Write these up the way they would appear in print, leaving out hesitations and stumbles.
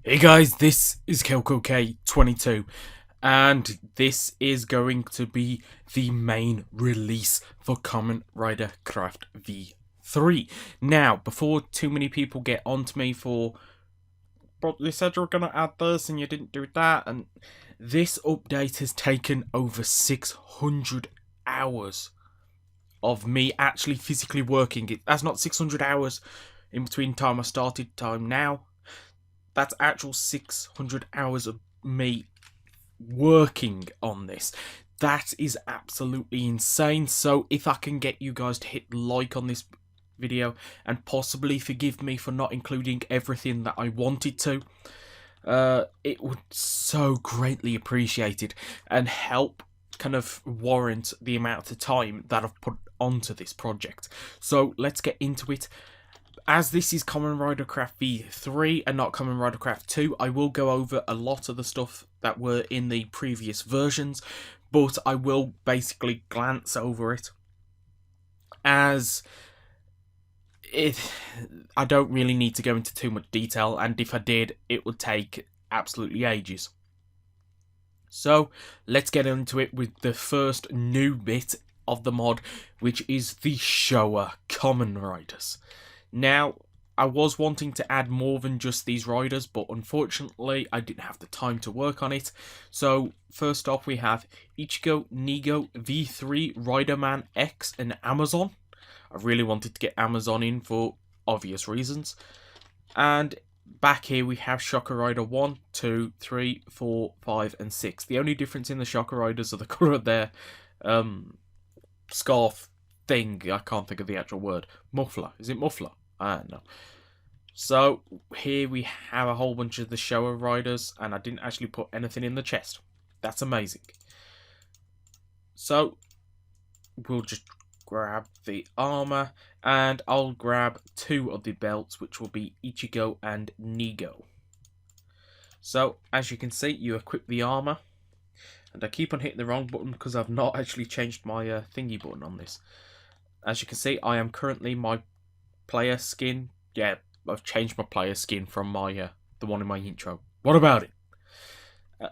Hey guys, this is KelkoK22, and this is going to be the main release for Kamen Rider Craft V3. Now, before too many people get onto me for, but you said you were going to add this and you didn't do that, and this update has taken over 600 hours of me actually physically working. That's not 600 hours in between time I started, time now. That's actual 600 hours of me working on this. That is absolutely insane. So if I can get you guys to hit like on this video and possibly forgive me for not including everything that I wanted to, it would so greatly appreciated and help kind of warrant the amount of time that I've put onto this project. So let's get into it. As this is Kamen Rider Craft V3 and not Kamen Rider Craft 2, I will go over a lot of the stuff that were in the previous versions, but I will basically glance over it, as I don't really need to go into too much detail, and if I did, it would take absolutely ages. So let's get into it with the first new bit of the mod, which is the Showa Kamen Riders. Now, I was wanting to add more than just these riders, but unfortunately I didn't have the time to work on it. So first off we have Ichigo, Nigo, V3, Riderman X and Amazon. I really wanted to get Amazon in for obvious reasons. And back here we have Shocker Rider 1, 2, 3, 4, 5 and 6. The only difference in the Shocker Riders are the colour of their scarf thing. I can't think of the actual word. Muffler. Is it muffler? I don't know. So here we have a whole bunch of the Showa riders, and I didn't actually put anything in the chest. That's amazing. So we'll just grab the armor, and I'll grab 2 of the belts, which will be Ichigo and Nigo. So as you can see, you equip the armor, and I keep on hitting the wrong button because I've not actually changed my thingy button on this. As you can see, I am currently my player skin. Yeah, I've changed my player skin from my the one in my intro. What about it?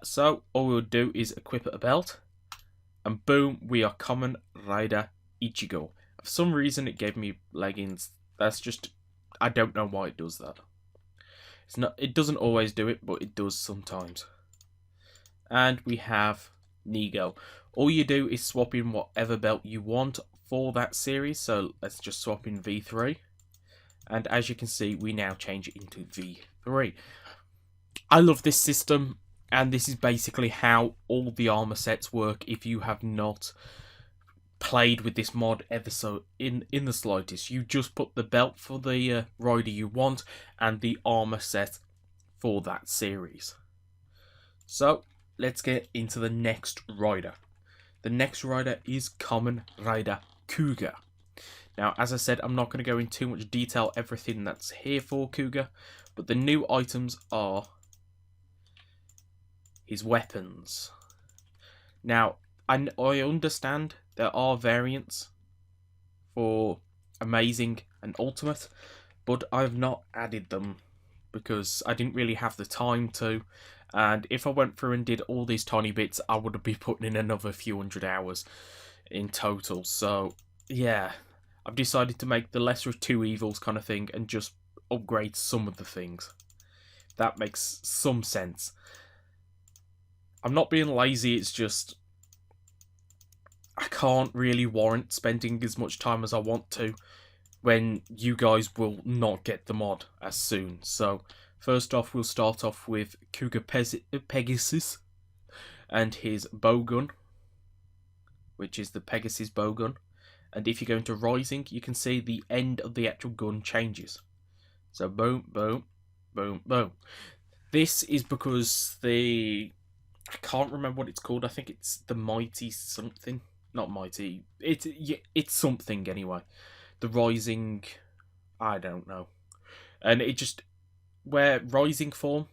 So all we'll do is equip a belt, and boom, we are Kamen Rider Ichigo. For some reason it gave me leggings. That's just, I don't know why it does that. It's not, it doesn't always do it, but it does sometimes. And we have Nigo. All you do is swap in whatever belt you want for that series. So let's just swap in V3. And as you can see, we now change it into V3. I love this system, and this is basically how all the armor sets work if you have not played with this mod ever so in the slightest. You just put the belt for the rider you want and the armor set for that series. So let's get into the next rider. The next rider is Kamen Rider Kuuga. Now, as I said, I'm not going to go into too much detail everything that's here for Kuuga, but the new items are his weapons. Now, I understand there are variants for Amazing and Ultimate, but I've not added them because I didn't really have the time to, and if I went through and did all these tiny bits, I would be putting in another few hundred hours in total. So, yeah, I've decided to make the lesser of two evils kind of thing and just upgrade some of the things. That makes some sense. I'm not being lazy, it's just I can't really warrant spending as much time as I want to when you guys will not get the mod as soon. So first off, we'll start off with Kuuga Pegasus and his bowgun, which is the Pegasus bowgun. And if you go into Rising, you can see the end of the actual gun changes. So boom, boom, boom, boom. This is because I can't remember what it's called. I think it's the Mighty something. Not Mighty. It's something anyway. The Rising, I don't know. And it just, where Rising form,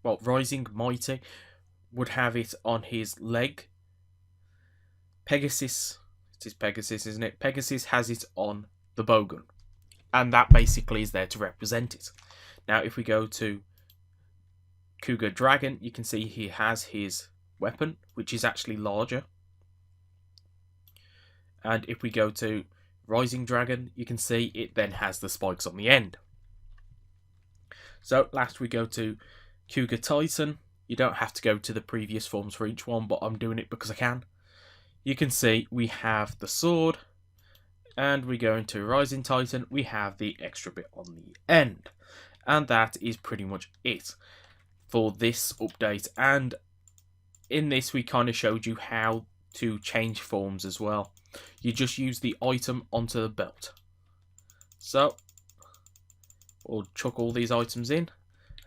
well, Rising Mighty would have it on his leg. Pegasus, it is Pegasus, isn't it? Pegasus has it on the bowgun, and that basically is there to represent it. Now, if we go to Kuuga Dragon, you can see he has his weapon, which is actually larger. And if we go to Rising Dragon, you can see it then has the spikes on the end. So last we go to Kuuga Titan. You don't have to go to the previous forms for each one, but I'm doing it because I can. You can see we have the sword, and we go into Rising Titan, we have the extra bit on the end. And that is pretty much it for this update. And in this, we kind of showed you how to change forms as well. You just use the item onto the belt. So we'll chuck all these items in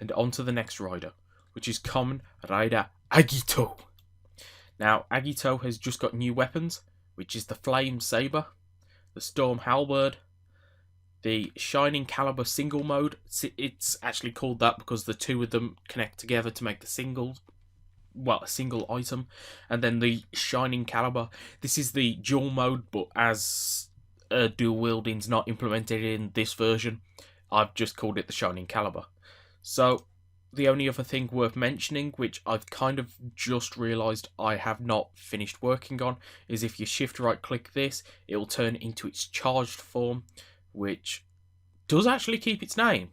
and onto the next rider, which is Kamen Rider Agito. Now, Agito has just got new weapons, which is the Flame Saber, the Storm Halberd, the Shining Caliber single mode. It's actually called that because the two of them connect together to make the single item. And then the Shining Caliber. This is the dual mode, but as dual wielding's not implemented in this version, I've just called it the Shining Caliber. So the only other thing worth mentioning, which I've kind of just realised I have not finished working on, is if you shift right click this, it will turn into its charged form, which does actually keep its name.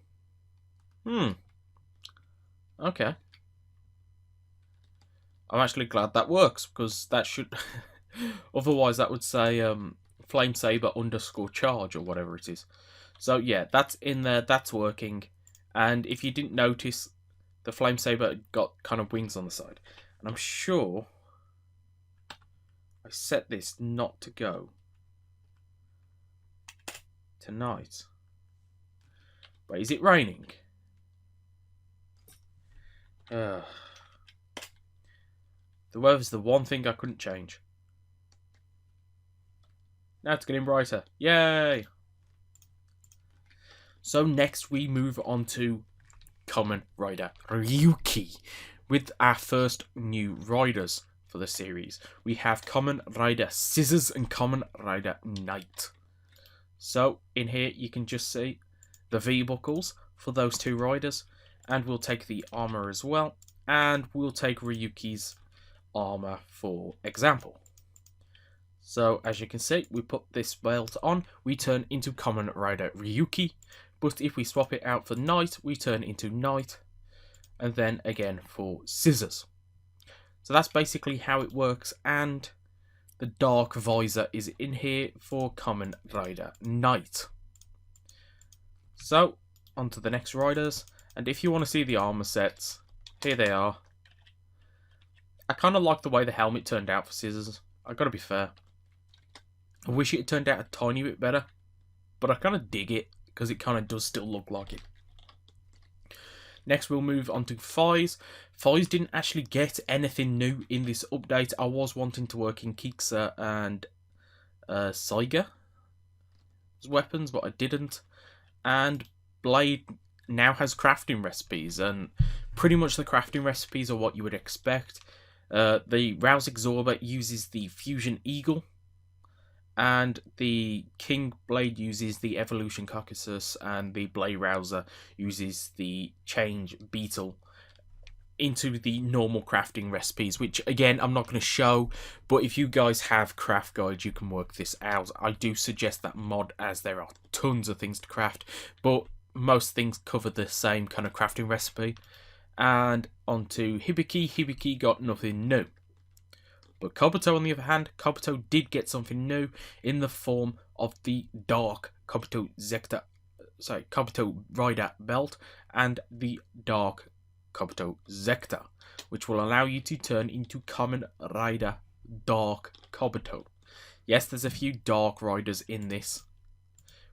Okay. I'm actually glad that works, because that should... Otherwise that would say Flame Saber _ charge or whatever it is. So yeah, that's in there, that's working. And if you didn't notice, the Flame Saber got kind of wings on the side. And I'm sure I set this not to go tonight. Wait, is it raining? The weather's the one thing I couldn't change. Now it's getting brighter. Yay! So next we move on to Kamen Rider Ryuki with our first new riders for the series. We have Kamen Rider Scissors and Kamen Rider Knight. So in here you can just see the V-buckles for those two riders, and we'll take the armor as well, and we'll take Ryuki's armor for example. So as you can see, we put this belt on, we turn into Kamen Rider Ryuki. But if we swap it out for Knight, we turn into Knight. And then again for Scissors. So that's basically how it works. And the dark visor is in here for Kamen Rider Knight. So, on to the next riders. And if you want to see the armor sets, here they are. I kind of like the way the helmet turned out for Scissors. I gotta be fair. I wish it had turned out a tiny bit better. But I kind of dig it, because it kind of does still look like it. Next we'll move on to Fies. Fies didn't actually get anything new in this update. I was wanting to work in Kiksa and Saiga's weapons, but I didn't. And Blade now has crafting recipes, and pretty much the crafting recipes are what you would expect. The Rouse Absorber uses the Fusion Eagle, and the King Blade uses the Evolution Caucasus, and the Blade Rouser uses the Change Beetle into the normal crafting recipes, which again I'm not going to show, but if you guys have craft guides you can work this out. I do suggest that mod, as there are tons of things to craft, but most things cover the same kind of crafting recipe. And onto Hibiki. Hibiki got nothing new. But Kabuto, on the other hand, Kabuto did get something new in the form of the Dark Kabuto Rider Belt and the Dark Kabuto Zecta, which will allow you to turn into Kamen Rider Dark Kabuto. Yes, there's a few Dark Riders in this,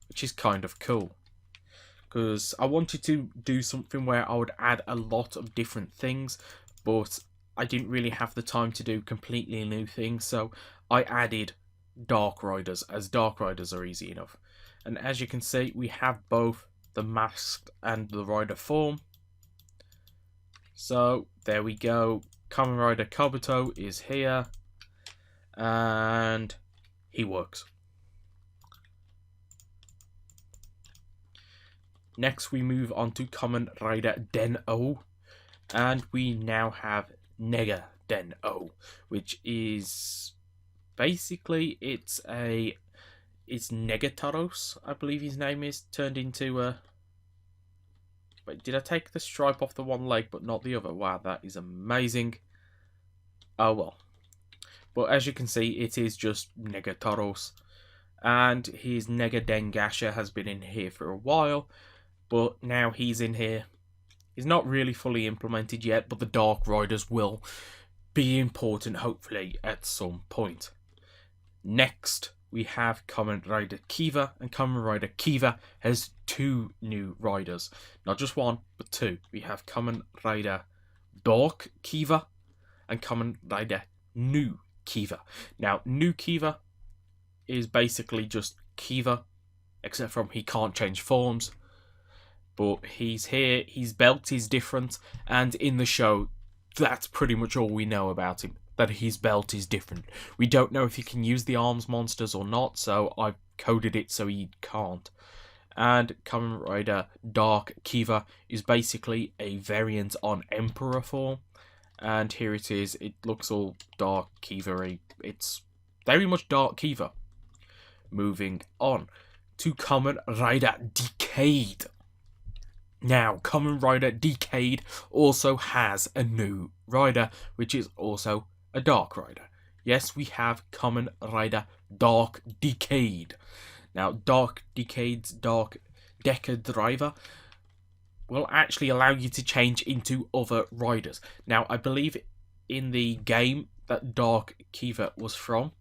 which is kind of cool. Because I wanted to do something where I would add a lot of different things, but I didn't really have the time to do completely new things, so I added Dark Riders, as Dark Riders are easy enough. And as you can see, we have both the masked and the rider form. So there we go. Kamen Rider Kabuto is here, and he works. Next we move on to Kamen Rider Den-O. And we now have Nega Den-O, which is basically it's Negataros, I believe his name is, turned into a... Wait, did I take the stripe off the one leg but not the other? Wow, that is amazing. Oh well. But as you can see, it is just Negataros. And his Nega Dengasha has been in here for a while, but now he's in here. He's not really fully implemented yet, but the Dark Riders will be important, hopefully, at some point. Next, we have Kamen Rider Kiva, and Kamen Rider Kiva has 2 new riders. Not just 1, but 2. We have Kamen Rider Dark Kiva and Kamen Rider New Kiva. Now, New Kiva is basically just Kiva, except from he can't change forms. But he's here, his belt is different, and in the show, that's pretty much all we know about him. That his belt is different. We don't know if he can use the arms monsters or not, so I've coded it so he can't. And Kamen Rider Dark Kiva is basically a variant on Emperor form. And here it is, it looks all Dark Kiva-y. It's very much Dark Kiva. Moving on to Kamen Rider Decade. Now, Kamen Rider Decade also has a new rider, which is also a Dark Rider. Yes, we have Kamen Rider Dark Decade. Now, Dark Decade's Dark Deca driver will actually allow you to change into other riders. Now, I believe in the game that Dark Kiva was from,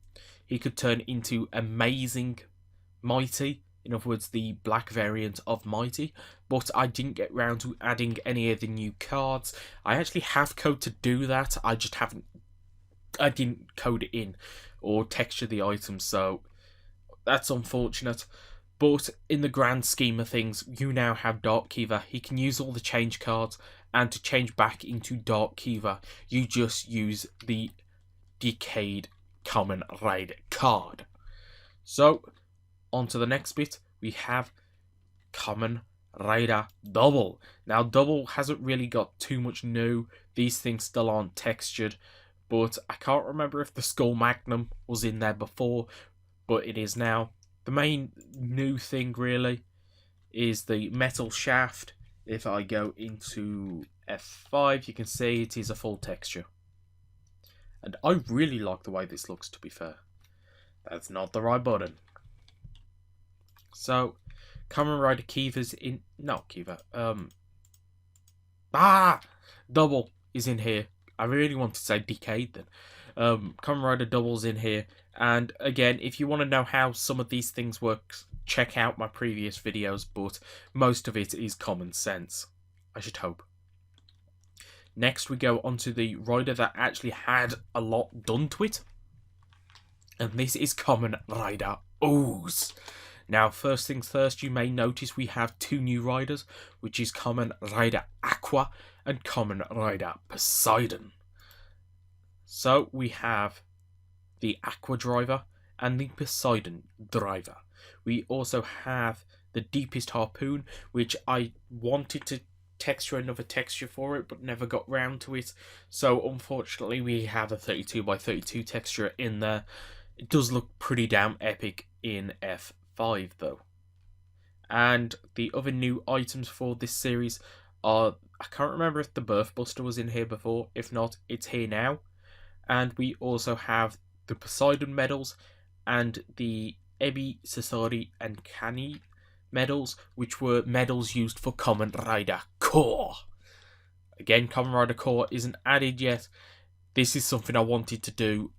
he could turn into Amazing Mighty, in other words, the black variant of Mighty, but I didn't get round to adding any of the new cards. I actually have code to do that, I didn't code it in or texture the items, so that's unfortunate. But in the grand scheme of things, you now have Dark Kiva. He can use all the change cards, and to change back into Dark Kiva, you just use the Decade Kamen Rider card. So, on to the next bit, we have Kamen Rider Double. Now, Double hasn't really got too much new. These things still aren't textured, but I can't remember if the Skull Magnum was in there before, but it is now. The main new thing, really, is the metal shaft. If I go into F5, you can see it is a full texture. And I really like the way this looks, to be fair. That's not the right button. So, Kamen Rider Kiva's in... No, Kiva. Double is in here. I really want to say Decade then. Kamen Rider Double's in here. And again, if you want to know how some of these things work, check out my previous videos, but most of it is common sense. I should hope. Next, we go on to the rider that actually had a lot done to it. And this is Kamen Rider OOO. Now, first things first, you may notice we have 2 new riders, which is Kamen Rider Aqua and Kamen Rider Poseidon. So, we have the Aqua driver and the Poseidon driver. We also have the Deepest Harpoon, which I wanted to texture another texture for it, but never got round to it. So, unfortunately, we have a 32x32 texture in there. It does look pretty damn epic in F5 though. And the other new items for this series are, I can't remember if the Birth Buster was in here before. If not, it's here now. And we also have the Poseidon medals and the Ebi, Sasori and Kani medals, which were medals used for Kamen Rider Core. Again, Kamen Rider Core isn't added yet. This is something I wanted to do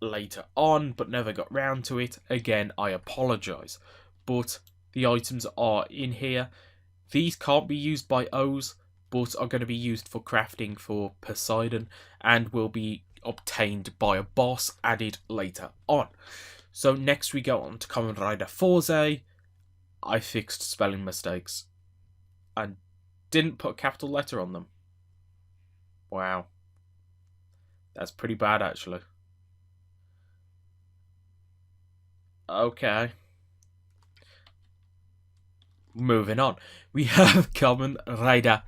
later on, but never got round to it. Again, I apologise. But the items are in here. These can't be used by O's, but are going to be used for crafting for Poseidon, and will be obtained by a boss added later on. So next we go on to Kamen Rider Forze. I fixed spelling mistakes and didn't put a capital letter on them. Wow. That's pretty bad, actually. Okay. Moving on. We have Kamen Rider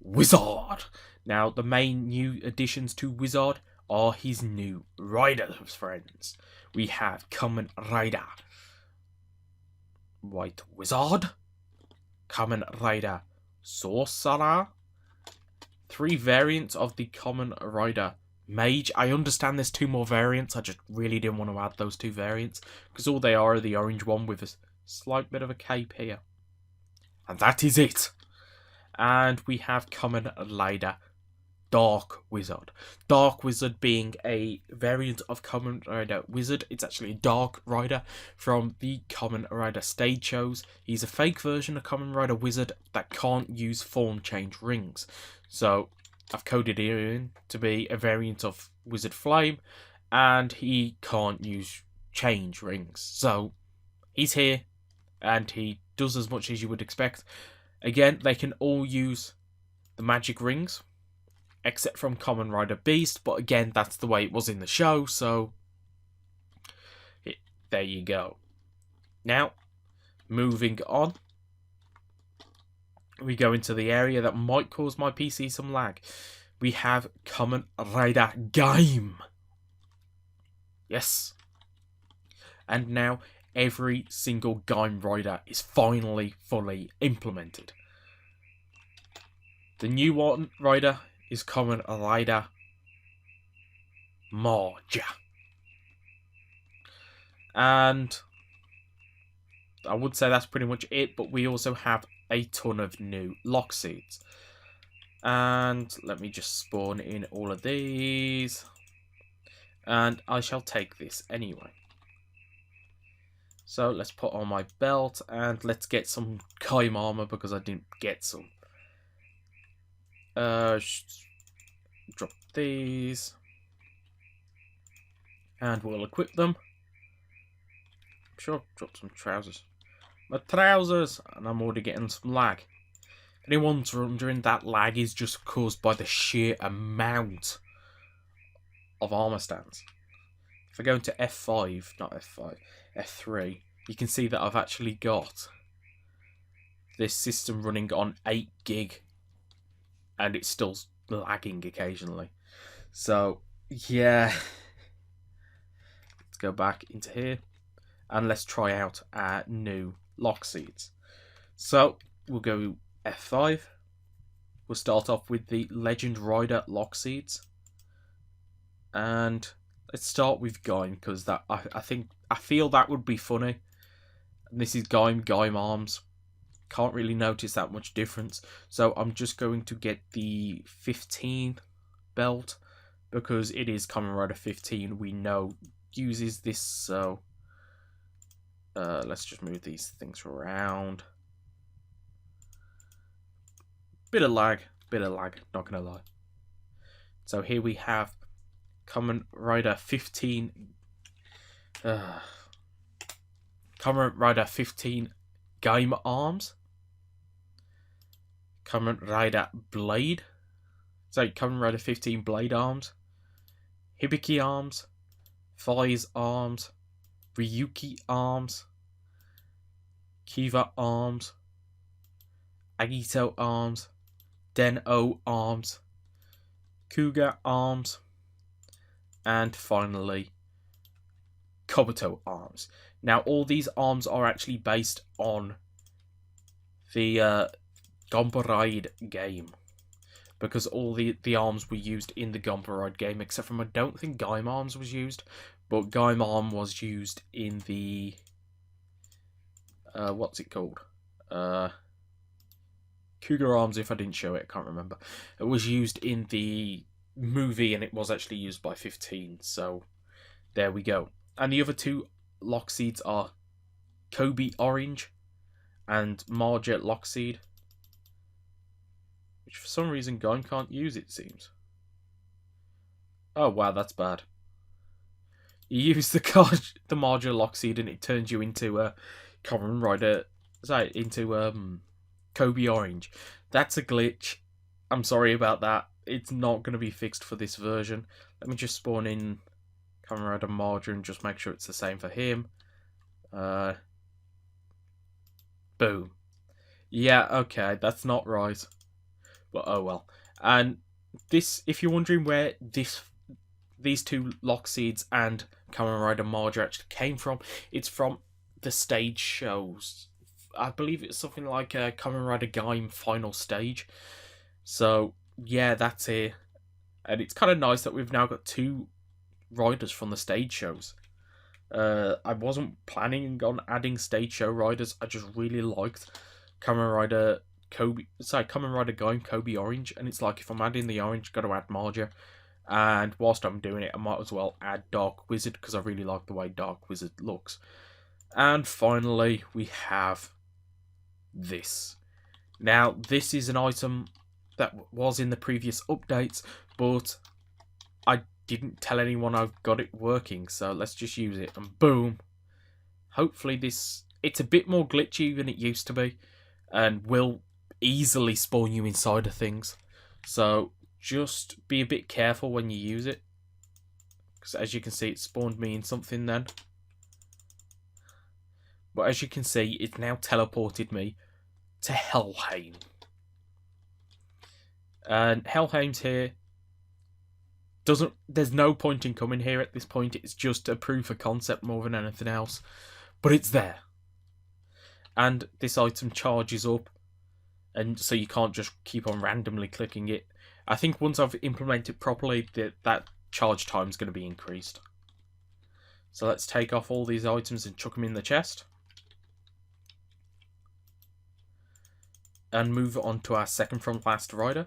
Wizard. Now, the main new additions to Wizard are his new rider friends. We have Kamen Rider White Wizard, Kamen Rider Sorcerer, 3 variants of the Kamen Rider Mage. I understand there's 2 more variants. I just really didn't want to add those 2 variants because all they are the orange one with a slight bit of a cape here. And that is it. And we have Kamen Rider Dark Wizard. Dark Wizard being a variant of Kamen Rider Wizard. It's actually a Dark Rider from the Kamen Rider stage shows. He's a fake version of Kamen Rider Wizard that can't use form change rings. So I've coded it in to be a variant of Wizard Flame, and he can't use change rings. So he's here, and he does as much as you would expect. Again, they can all use the magic rings, except from Kamen Rider Beast, but again, that's the way it was in the show, so there you go. Now, moving on, we go into the area that might cause my PC some lag. We have Kamen Rider Gaim. Yes. And now, every single Gaim Rider is finally fully implemented. The new one rider is Kamen Rider Marja. And I would say that's pretty much it, but we also have a ton of new lock seeds. And let me just spawn in all of these. And I shall take this anyway. So let's put on my belt and let's get some Gaim armor because I didn't get some. Drop these. And we'll equip them. Sure, drop some trousers. My trousers! And I'm already getting some lag. If anyone's wondering, that lag is just caused by the sheer amount of armor stands. If I go into F5, not F5, F3, you can see that I've actually got this system running on 8 gig. And it's still lagging occasionally. So, yeah. Let's go back into here. And let's try out our new lock seeds. So, we'll go F5. We'll start off with the Legend Rider lock seeds. And let's start with Gaim, because that I feel that would be funny. And this is Gaim arms. Can't really notice that much difference. So I'm just going to get the 15 belt, because it is Kamen Rider 15 we know uses this. So let's just move these things around. Bit of lag, not gonna lie. So here we have Kamen Rider 15 Kamen Rider 15 Gaim arms, Kamen Rider Blade, sorry, Kamen Rider 15 Blade arms, Hibiki arms, Faiz arms, Ryuki arms, Kiva arms, Agito arms, Den-O arms, Kuuga arms, and finally Kabuto arms. Now, all these arms are actually based on the Gaim Ride game, because all the arms were used in the Gaim Ride game, except from I don't think Gaim arms was used, but Gaim arm was used in the what's it called? Kuuga arms, if I didn't show it, I can't remember. It was used in the movie, and it was actually used by 15, so there we go. And the other 2 lock seeds are Kobe Orange and Marja lock seed, which for some reason Gaim can't use, it seems. Oh wow, that's bad. You use the Marja lock seed and it turns you into a Kamen Rider, sorry, into Kobe Orange. That's a glitch. I'm sorry about that. It's not going to be fixed for this version. Let me just spawn in Kamen Rider Marja and just make sure it's the same for him. Boom. Yeah, okay, that's not right. But oh well. And this, if you're wondering where these two Lock Seeds and Kamen Rider Marge actually came from, it's from the stage shows. I believe it's something like a Kamen Rider Gaim final stage. So yeah, that's it. And it's kind of nice that we've now got two riders from the stage shows. I wasn't planning on adding stage show riders. I just really liked Kamen Rider Kamen Rider Gaim Kobe Orange, and it's like if I'm adding the orange, got to add Marja. And whilst I'm doing it, I might as well add Dark Wizard because I really like the way Dark Wizard looks. And finally, we have this. Now, this is an item that was in the previous updates, but I didn't tell anyone I've got it working, so let's just use it, and boom. Hopefully it's a bit more glitchy than it used to be, and will easily spawn you inside of things. So just be a bit careful when you use it, because as you can see, it spawned me in something then. But as you can see, it's now teleported me to Helheim. And Helheim's here. There's no point in coming here at this point. It's just a proof of concept more than anything else. But it's there. And this item charges up, and so you can't just keep on randomly clicking it. I think once I've implemented properly, that charge time is going to be increased. So let's take off all these items and chuck them in the chest. And move on to our second from last rider.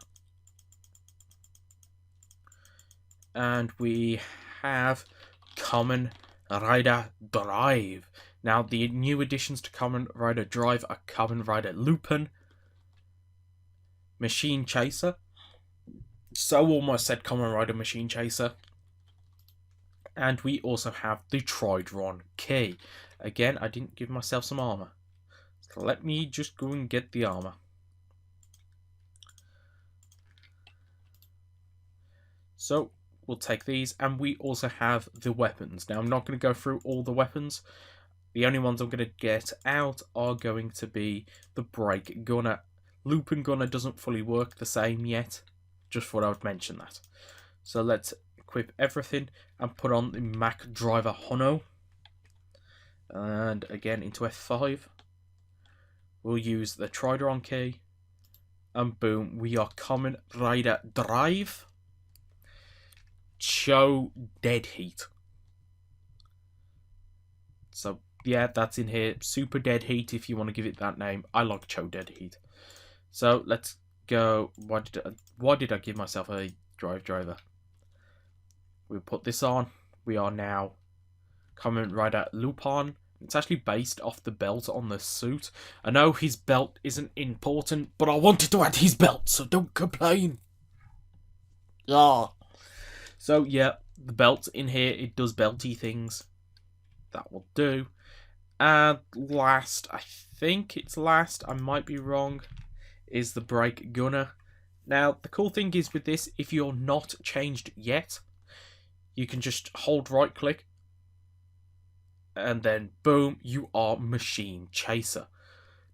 And we have Kamen Rider Drive. Now, the new additions to Kamen Rider Drive are Kamen Rider Lupin, Machine Chaser. So almost said Kamen Rider Machine Chaser. And we also have the Tridron Key. Again, I didn't give myself some armor. So let me just go and get the armor. So we'll take these, and we also have the weapons. Now, I'm not going to go through all the weapons. The only ones I'm going to get out are going to be the Brake Gunner. Lupin Gunner doesn't fully work the same yet. Just thought I would mention that. So let's equip everything and put on the Mac Driver Hono. And again into F5. We'll use the Tridron Key. And boom, we are Kamen Rider Drive. Show Dead Heat. So yeah, that's in here. Super Dead Heat, if you want to give it that name. I like Cho Dead Heat. So let's go. Why did I give myself a driver? We'll put this on. We are now Kamen Rider Lupin. It's actually based off the belt on the suit. I know his belt isn't important, but I wanted to add his belt, so don't complain. Yeah. So yeah, the belt in here, it does belty things. That will do. And last, I think it's last, I might be wrong, is the Brake Gunner. Now, the cool thing is with this, if you're not changed yet, you can just hold right click, and then boom, you are Machine Chaser.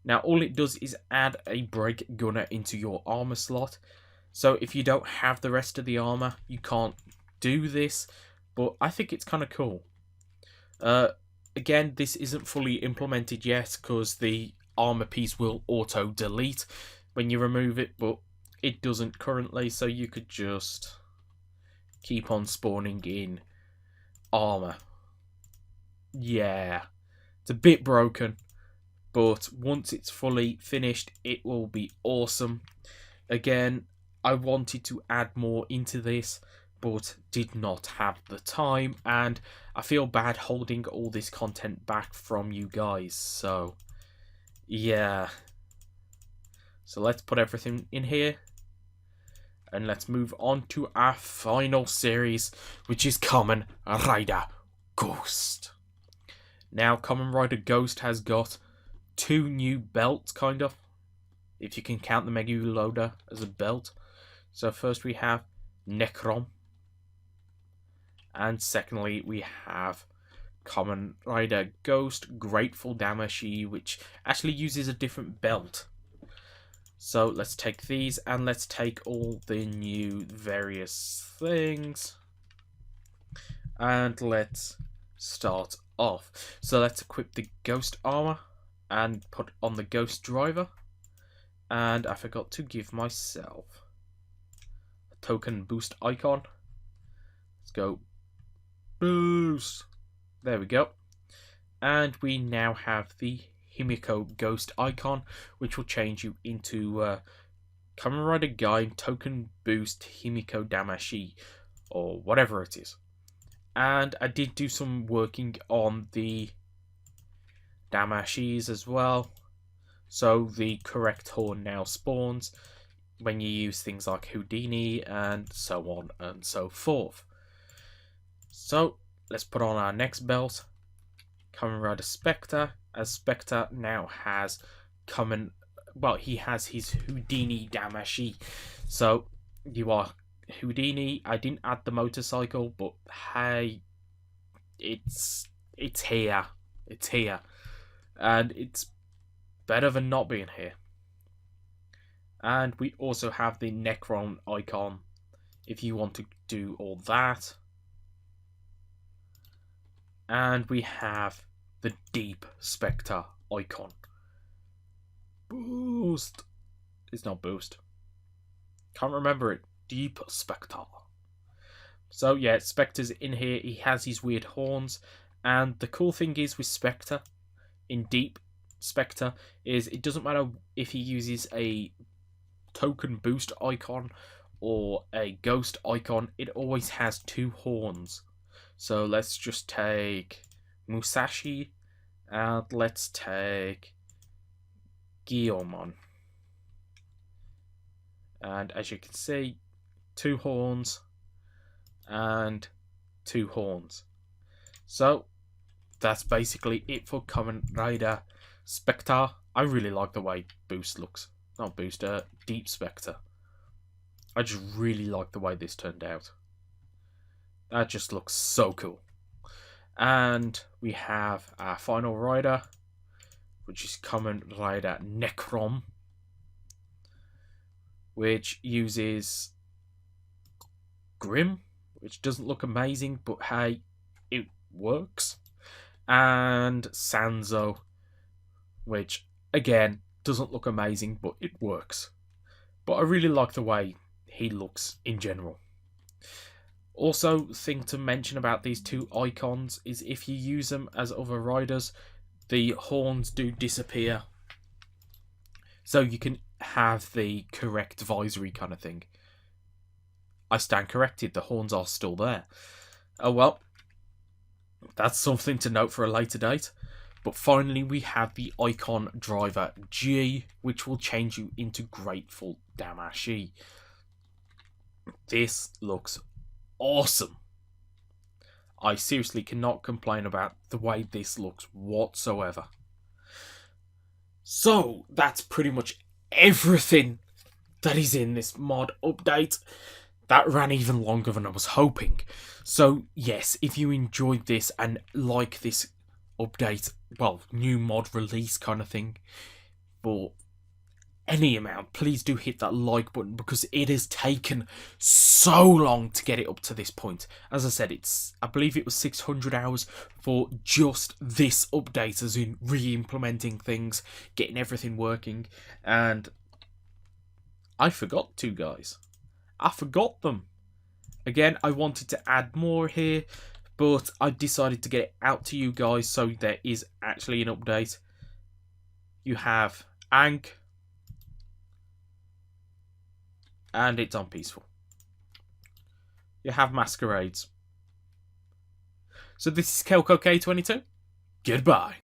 Now, all it does is add a Brake Gunner into your armor slot. So if you don't have the rest of the armor, you can't do this, but I think it's kind of cool. Again, this isn't fully implemented yet because the armor piece will auto delete when you remove it, but it doesn't currently, so you could just keep on spawning in armor. Yeah, it's a bit broken, but once it's fully finished, it will be awesome. Again, I wanted to add more into this, but did not have the time, and I feel bad holding all this content back from you guys, so yeah. So let's put everything in here, and let's move on to our final series, which is Kamen Rider Ghost. Now, Kamen Rider Ghost has got two new belts, kind of, if you can count the Megu Loader as a belt. So first we have Necrom, and secondly we have Kamen Rider Ghost Grateful Damashi, which actually uses a different belt. So let's take these and let's take all the new various things. And let's start off. So let's equip the ghost armor and put on the ghost driver. And I forgot to give myself a token boost icon. Let's go boost. There we go. And we now have the Himiko ghost icon, which will change you into Kamen Rider Gaim token boost Himiko Damashi, or whatever it is. And I did do some working on the Damashis as well. So the correct horn now spawns when you use things like Houdini and so on and so forth. So let's put on our next belt. Kamen Rider Spectre, as Spectre now has he has his Houdini Damashi. So you are Houdini. I didn't add the motorcycle, but hey, it's here. It's here. And it's better than not being here. And we also have the Necron icon if you want to do all that. And we have the Deep Spectre icon. Boost. It's not boost. Can't remember it. Deep Spectre. So yeah, Spectre's in here. He has his weird horns. And the cool thing is with Spectre, in Deep Spectre, is it doesn't matter if he uses a token boost icon or a ghost icon, it always has two horns. So let's just take Musashi and let's take Guillemon. And as you can see, two horns and two horns. So that's basically it for Kamen Rider Spectre. I really like the way Boost looks. Not Boost, Deep Spectre. I just really like the way this turned out. That just looks so cool. And we have our final rider, which is Kamen Rider Necron, which uses Grim, which doesn't look amazing, but hey, it works. And Sanzo, which again doesn't look amazing, but it works. But I really like the way he looks in general. Also, thing to mention about these two icons is if you use them as other riders, the horns do disappear. So you can have the correct visory kind of thing. I stand corrected, the horns are still there. Oh well, that's something to note for a later date. But finally we have the icon driver G, which will change you into Grateful Damashi. This looks awesome. I seriously cannot complain about the way this looks whatsoever. So that's pretty much everything that is in this mod update. That ran even longer than I was hoping. So yes, if you enjoyed this and like this update, well, new mod release kind of thing, for any amount, please do hit that like button, because it has taken so long to get it up to this point. As I said, I believe it was 600 hours for just this update, as in re-implementing things, getting everything working, and I forgot two guys. I forgot them. Again, I wanted to add more here, but I decided to get it out to you guys, so there is actually an update. You have Ankh, and it's on peaceful. You have masquerades. So this is Kelko K22. Goodbye.